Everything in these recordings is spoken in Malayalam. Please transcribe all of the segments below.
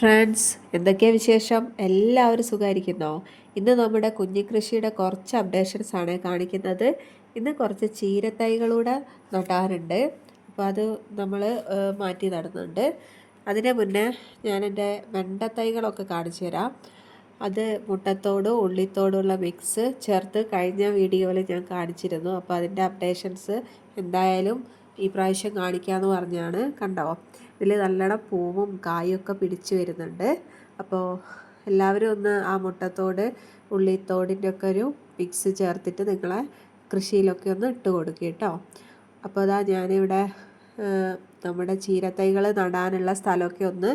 ഫ്രണ്ട്സ്, എന്തൊക്കെയാണ് വിശേഷം? എല്ലാവരും സുഖമായിരിക്കുന്നോ? ഇന്ന് നമ്മുടെ കുഞ്ഞിക്കൃഷിയുടെ കുറച്ച് അപ്ഡേഷൻസ് ആണ് കാണിക്കുന്നത്. ഇന്ന് കുറച്ച് ചീരത്തൈകളൂടെ നടാറുണ്ട്. അപ്പോൾ അത് നമ്മൾ മാറ്റി നടുന്നുണ്ട്. അതിന് മുന്നേ ഞാൻ എൻ്റെ വെണ്ടത്തൈകളൊക്കെ കാണിച്ചു തരാം. അത് മുട്ടത്തോടും ഉള്ളിത്തോടുള്ള മിക്സ് ചേർത്ത് കഴിഞ്ഞ വീഡിയോയിൽ ഞാൻ കാണിച്ചിരുന്നു. അപ്പോൾ അതിൻ്റെ അപ്ഡേഷൻസ് എന്തായാലും ഈ പ്രാവശ്യം കാണിക്കാമെന്ന് പറഞ്ഞാണ്. കണ്ടോ, ഇതിൽ നല്ലോണം പൂവും കായൊക്കെ പിടിച്ചു വരുന്നുണ്ട്. അപ്പോൾ എല്ലാവരും ഒന്ന് ആ മുട്ടത്തോട് ഉള്ളിത്തോടിൻ്റെ ഒക്കെ ഒരു മിക്സ് ചേർത്തിട്ട് നിങ്ങളെ കൃഷിയിലൊക്കെ ഒന്ന് ഇട്ട് കൊടുക്കുക കേട്ടോ. അപ്പോൾ അതാ ഞാനിവിടെ നമ്മുടെ ചീരത്തൈകൾ നടാനുള്ള സ്ഥലമൊക്കെ ഒന്ന്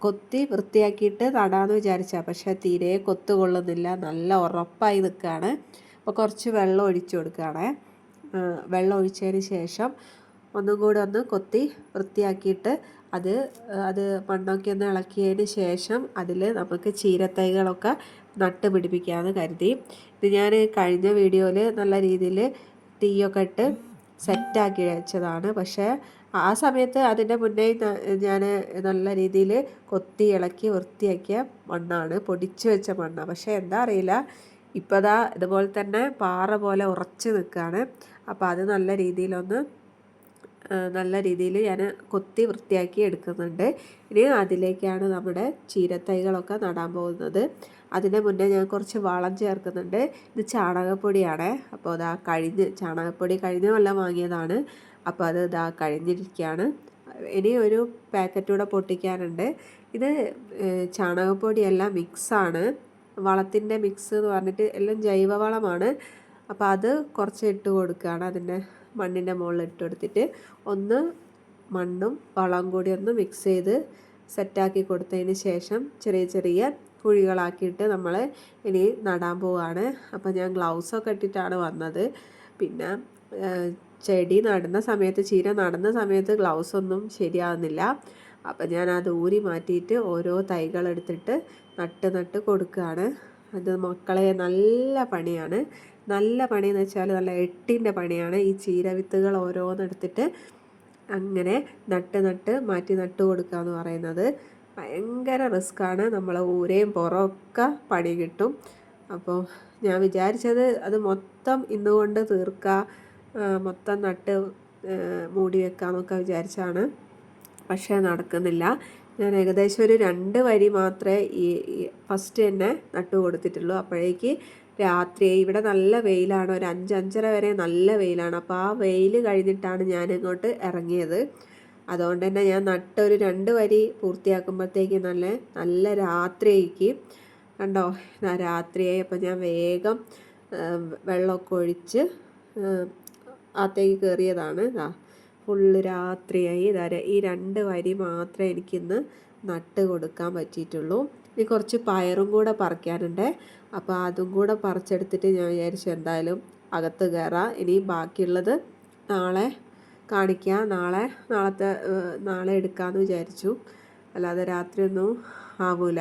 കൊത്തി വൃത്തിയാക്കിയിട്ട് നടാമെന്ന് വിചാരിച്ചാൽ, പക്ഷേ തീരെ കൊത്തു കൊള്ളുന്നില്ല, നല്ല ഉറപ്പായി നിൽക്കുകയാണ്. അപ്പോൾ കുറച്ച് വെള്ളം ഒഴിച്ചു കൊടുക്കുകയാണേ. വെള്ളം ഒഴിച്ചതിന് ശേഷം ഒന്നും കൂടെ ഒന്ന് കൊത്തി വൃത്തിയാക്കിയിട്ട് അത് മണ്ണൊക്കെ ഒന്ന് ഇളക്കിയതിന് ശേഷം അതിൽ നമുക്ക് ചീരത്തൈകളൊക്കെ നട്ട് പിടിപ്പിക്കാമെന്ന് കരുതി. ഇത് ഞാൻ കഴിഞ്ഞ വീഡിയോയിൽ നല്ല രീതിയിൽ തീയൊക്കെ ഇട്ട് സെറ്റാക്കി വെച്ചതാണ്. പക്ഷേ ആ സമയത്ത് അതിൻ്റെ മുന്നേ ഞാൻ നല്ല രീതിയിൽ കൊത്തി ഇളക്കി വൃത്തിയാക്കിയ മണ്ണാണ്, പൊടിച്ചു വെച്ച മണ്ണാണ്. പക്ഷേ എന്താ അറിയില്ല, ഇപ്പോൾ ദാ ഇതുപോലെ തന്നെ പാറ പോലെ ഉറച്ച് നിൽക്കുകയാണ്. അപ്പോൾ അത് നല്ല രീതിയിൽ ഞാൻ കൊത്തി വൃത്തിയാക്കി എടുക്കുന്നുണ്ട്. ഇനി അതിലേക്കാണ് നമ്മുടെ ചീരത്തൈകളൊക്കെ നടാൻ പോകുന്നത്. അതിന് മുന്നേ ഞാൻ കുറച്ച് വളം ചേർക്കുന്നുണ്ട്. ഇത് ചാണകപ്പൊടിയാണ്. അപ്പോൾ ഇതാ ചാണകപ്പൊടി കഴിഞ്ഞ കൊല്ലം വാങ്ങിയതാണ്. അപ്പോൾ അത് ഇതാ കഴിഞ്ഞിരിക്കുകയാണ്. ഇനി ഒരു പാക്കറ്റ് കൂടെ പൊട്ടിക്കാനുണ്ട്. ഇത് ചാണകപ്പൊടിയെല്ലാം മിക്സാണ്, വളത്തിൻ്റെ മിക്സ് എന്ന് പറഞ്ഞിട്ട് എല്ലാം ജൈവവളമാണ്. അപ്പോൾ അത് കുറച്ച് ഇട്ട് കൊടുക്കുകയാണ്. അതിൻ്റെ മണ്ണിൻ്റെ മുകളിൽ ഇട്ട് കൊടുത്തിട്ട് ഒന്ന് മണ്ണും വളം കൂടി ഒന്ന് മിക്സ് ചെയ്ത് സെറ്റാക്കി കൊടുത്തതിന് ശേഷം ചെറിയ ചെറിയ കുഴികളാക്കിയിട്ട് നമ്മൾ ഇനി നടാൻ പോവുകയാണ്. അപ്പോൾ ഞാൻ ഗ്ലൗസൊക്കെ ഇട്ടിട്ടാണ് വന്നത്. പിന്നെ ചെടി നടുന്ന സമയത്ത്, ചീര നടുന്ന സമയത്ത് ഗ്ലൗസൊന്നും ശരിയാവുന്നില്ല. അപ്പം ഞാൻ അത് ഊരി മാറ്റിയിട്ട് ഓരോ തൈകളെടുത്തിട്ട് നട്ട് കൊടുക്കുകയാണ്. അത് മക്കളെ നല്ല പണിയാണ്. നല്ല പണിയെന്ന് വെച്ചാൽ നല്ല എട്ടിൻ്റെ പണിയാണ്. ഈ ചീര വിത്തുകൾ ഓരോന്നെടുത്തിട്ട് അങ്ങനെ മാറ്റി നട്ട് കൊടുക്കുക എന്ന് പറയുന്നത് ഭയങ്കര റിസ്ക്കാണ്. നമ്മൾ ഊരയും പുറമൊക്കെ പണി കിട്ടും. അപ്പോൾ ഞാൻ വിചാരിച്ചത് അത് മൊത്തം ഇന്നുകൊണ്ട് തീർക്കുക, മൊത്തം നട്ട് മൂടി വെക്കാമെന്നൊക്കെ വിചാരിച്ചാണ്. പക്ഷേ നടക്കുന്നില്ല. ഞാൻ ഏകദേശം ഒരു 2 വരി മാത്രമേ ഈ ഫസ്റ്റ് തന്നെ നട്ടു കൊടുത്തിട്ടുള്ളൂ. അപ്പോഴേക്ക് രാത്രി ഇവിടെ നല്ല വെയിലാണ്, ഒരു 5-5:30 വരെ നല്ല വെയിലാണ്. അപ്പോൾ ആ വെയിൽ കഴിഞ്ഞിട്ടാണ് ഞാൻ ഇങ്ങോട്ട് ഇറങ്ങിയത്. അതുകൊണ്ട് തന്നെ ഞാൻ ഒരു 2 വരി പൂർത്തിയാക്കുമ്പോഴത്തേക്ക് നല്ല രാത്രിയായിക്ക്. കണ്ടോ, രാത്രിയായി. അപ്പോൾ ഞാൻ വേഗം വെള്ളമൊക്കെ ഒഴിച്ച് അകത്തേക്ക് കയറിയതാണ്. ഫുള്ള് രാത്രിയായി. ഈ 2 വരി മാത്രമേ എനിക്കിന്ന് നട്ട് കൊടുക്കാൻ പറ്റിയിട്ടുള്ളൂ. ഇനി കുറച്ച് പയറും കൂടെ പറിക്കാനുണ്ട്. അപ്പോൾ അതും കൂടെ പറിച്ചെടുത്തിട്ട് ഞാൻ വിചാരിച്ചു എന്തായാലും അകത്ത് കയറാം. ഇനി ബാക്കിയുള്ളത് നാളെ കാണിക്കാം. നാളെ എടുക്കാമെന്ന് വിചാരിച്ചു, അല്ലാതെ രാത്രിയൊന്നും ആവില്ല.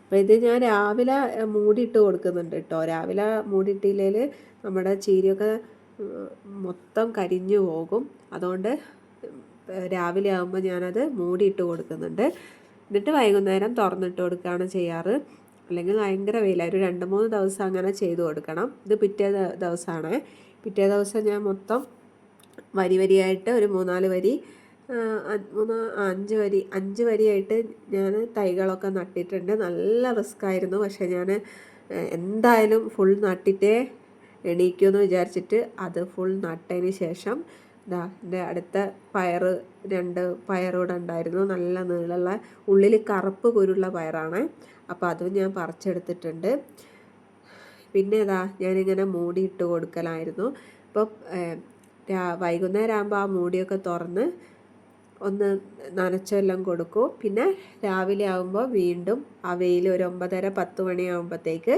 അപ്പോൾ ഇത് ഞാൻ രാവിലെ മൂടിയിട്ട് കൊടുക്കുന്നുണ്ട് കേട്ടോ. രാവിലെ മൂടിയിട്ടില്ലെങ്കിൽ നമ്മുടെ ചീരയൊക്കെ മൊത്തം കരിഞ്ഞു പോകും. അതുകൊണ്ട് രാവിലെ ആകുമ്പോൾ ഞാനത് മൂടിയിട്ട് കൊടുക്കുന്നുണ്ട്. എന്നിട്ട് വൈകുന്നേരം തുറന്നിട്ട് കൊടുക്കുകയാണ് ചെയ്യാറ്. അല്ലെങ്കിൽ ഭയങ്കര വെയിലാണ്. ഒരു 2-3 ദിവസം അങ്ങനെ ചെയ്ത് കൊടുക്കണം. ഇത് പിറ്റേ ദിവസമാണ്. പിറ്റേ ദിവസം ഞാൻ മൊത്തം വരിയായിട്ട് ഒരു 3-4 വരി, 5 വരിയായിട്ട് ഞാൻ തൈകളൊക്കെ നട്ടിട്ടുണ്ട്. നല്ല റിസ്ക്കായിരുന്നു. പക്ഷേ ഞാൻ എന്തായാലും ഫുൾ നട്ടിട്ടേ എണീക്കുമെന്ന് വിചാരിച്ചിട്ട് അത് ഫുൾ നട്ടതിന് ശേഷം എൻ്റെ അടുത്ത 2 പയറൂടെ ഉണ്ടായിരുന്നു. നല്ല നീളമുള്ള, ഉള്ളിൽ കറുപ്പ് കുരുള്ള പയറാണ്. അപ്പോൾ അതും ഞാൻ പറിച്ചെടുത്തിട്ടുണ്ട്. പിന്നെ ഞാനിങ്ങനെ മൂടിയിട്ട് കൊടുക്കലായിരുന്നു. അപ്പോൾ വൈകുന്നേരം ആകുമ്പോൾ ആ മൂടിയൊക്കെ തുറന്ന് ഒന്ന് നനച്ചെല്ലാം കൊടുക്കും. പിന്നെ രാവിലെ ആകുമ്പോൾ വീണ്ടും ആ വെയിൽ ഒരു 9:30-10 മണിയാകുമ്പോഴത്തേക്ക്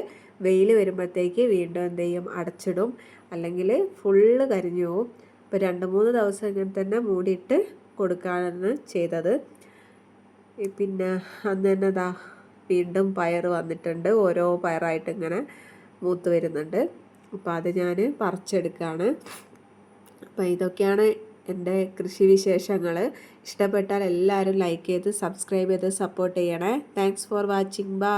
വെയിൽ വരുമ്പോഴത്തേക്ക് വീണ്ടും എന്ത് ചെയ്യും, അടച്ചിടും. അല്ലെങ്കിൽ ഫുള്ള് കരിഞ്ഞു പോവും. ഇപ്പോൾ 2-3 ദിവസം ഇങ്ങനെ തന്നെ മൂടിയിട്ട് കൊടുക്കാനാണ് ചെയ്തത്. പിന്നെ അന്ന് തന്നെ വീണ്ടും പയർ വന്നിട്ടുണ്ട്. ഓരോ പയറായിട്ട് ഇങ്ങനെ മൂത്ത് വരുന്നുണ്ട്. അപ്പോൾ അത് ഞാൻ പറിച്ചെടുക്കുകയാണ്. അപ്പോൾ ഇതൊക്കെയാണ് എൻ്റെ കൃഷി വിശേഷങ്ങൾ. ഇഷ്ടപ്പെട്ടാൽ എല്ലാവരും ലൈക്ക് ചെയ്ത് സബ്സ്ക്രൈബ് ചെയ്ത് സപ്പോർട്ട് ചെയ്യണേ. Thanks for watching. ബൈ.